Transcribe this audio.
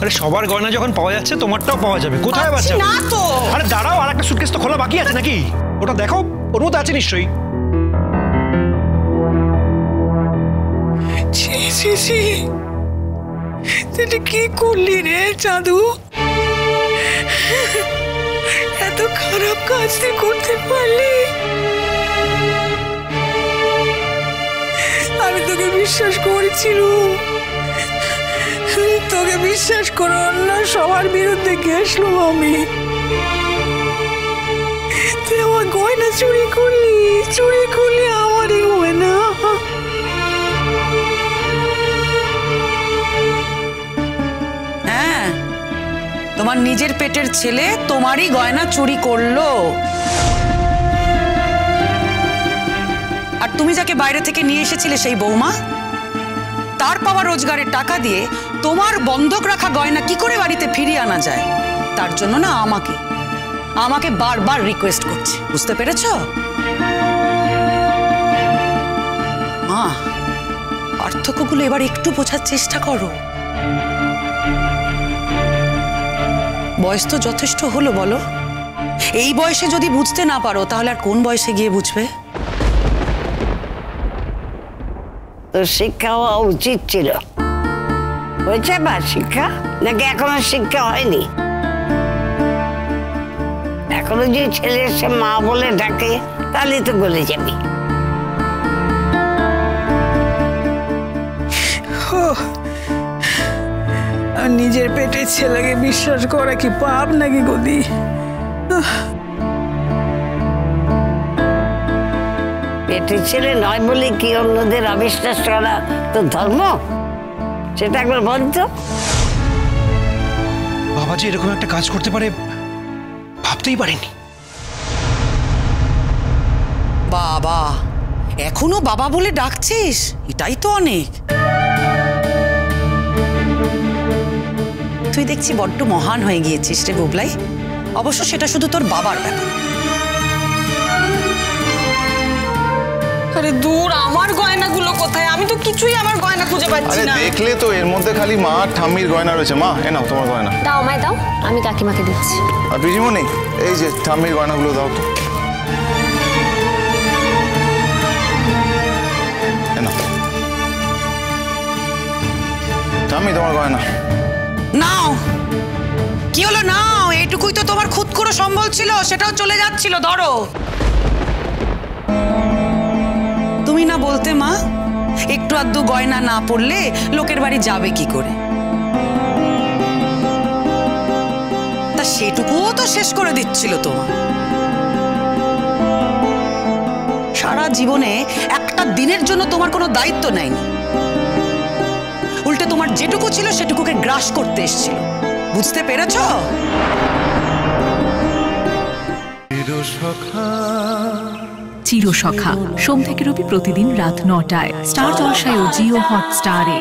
আরে সবার গয়না যখন পাওয়া যাচ্ছে তোমারটাও পাওয়া যাবে। কোথায় বাচ্চা না তো। আরে দাঁড়াও, আর একটা সুটকেস তো খোলা বাকি আছে নাকি? ওটা দেখো, ওর মধ্যে আছে নিশ্চয়ই। তুই কি করলি রে চাঁদু? এত খারাপ কাজ তুই করতে পারলি? আমি তোকে বিশ্বাস করেছিলাম, তোকে বিশ্বাস করে অন্য সবার বিরুদ্ধে গেছলাম আমি। তুই আমার গয়না চুরি করলি আমারই গয়না। হ্যাঁ, তোমার নিজের পেটের ছেলে তোমারই গয়না চুরি করলো। আর তুমি যাকে বাইরে থেকে নিয়ে এসেছিলে সেই বৌমা, তার পাওয়া রোজগারের টাকা দিয়ে তোমার বন্ধক রাখা গয়না কি করে বাড়িতে ফিরিয়ে আনা যায়, তার জন্য না আমাকে বারবার রিকোয়েস্ট করছে। বুঝতে পেরেছো? মা, পার্থক্যগুলো এবার একটু বোঝার চেষ্টা করো। বয়স তো যথেষ্ট হলো, বলো? এই বয়সে যদি বুঝতে না পারো তাহলে আর কোন বয়সে গিয়ে বুঝবে? তোর শিক্ষা হওয়া উচিত ছিল। হয়েছে বা শিক্ষা, নাকি এখনো শিক্ষা হয়নি? এখনো যে ছেলে এসে মা বলে ডাকে তাহলে তো গলে যাবি। নিজের পেটের ছেলেকে বিশ্বাস করা কি পাপ নাকি গদি? পেটের ছেলে নয় বলে কি অন্যদের অবিশ্বাস করা তো ধর্ম? সেটা একবার বলতো। বাবা যে এরকম একটা কাজ করতে পারে ভাবতেই পারিনি। বাবা, এখনো বাবা বলে ডাকছিস? এটাই তো অনেক। তুই দেখছি বড্ড মহান হয়ে গিয়েছিস রে বুবলাই। অবশ্য সেটা শুধু তোর বাবার ব্যাপার। আরে দূর, আমার গয়নাগুলো কোথায়? আমি তো কিছুই আমার গয়না খুঁজে পাচ্ছি না। আরে দেখলে তো, এর মধ্যে খালি মা আর ঠাম্মির গয়না রয়েছে। মা, এ নাও তোমার গয়না। দাও আমায় দাও, আমি কাকিমাকে দিচ্ছি। আর পিজিমণি, এই যে ঠাম্মির গয়নাগুলো দাও তো। এ নাও ঠাম্মি, তোমার গয়না নাও। কি হলো? নাও, এইটুকুই তো তোমার খুদ করে সম্বল ছিল, সেটাও চলে যাচ্ছিল। ধরো। তুমি না বলতে মা, একটু আধটু গয়না না পড়লে লোকের বাড়ি যাবে কি করে? তা সেটুকুও তো শেষ করে দিচ্ছিল তোমার। সারা জীবনে একটা দিনের জন্য তোমার কোনো দায়িত্ব নেয়নি। উল্টে তোমার যেটুকু ছিল সেটুকুকে গ্রাস করতে এসেছিল। বুঝতে পেরেছ? চিরসখা, সোম থেকে রবি প্রতিদিন রাত ৯টায় স্টার জলসায় ও জিও হটস্টারে।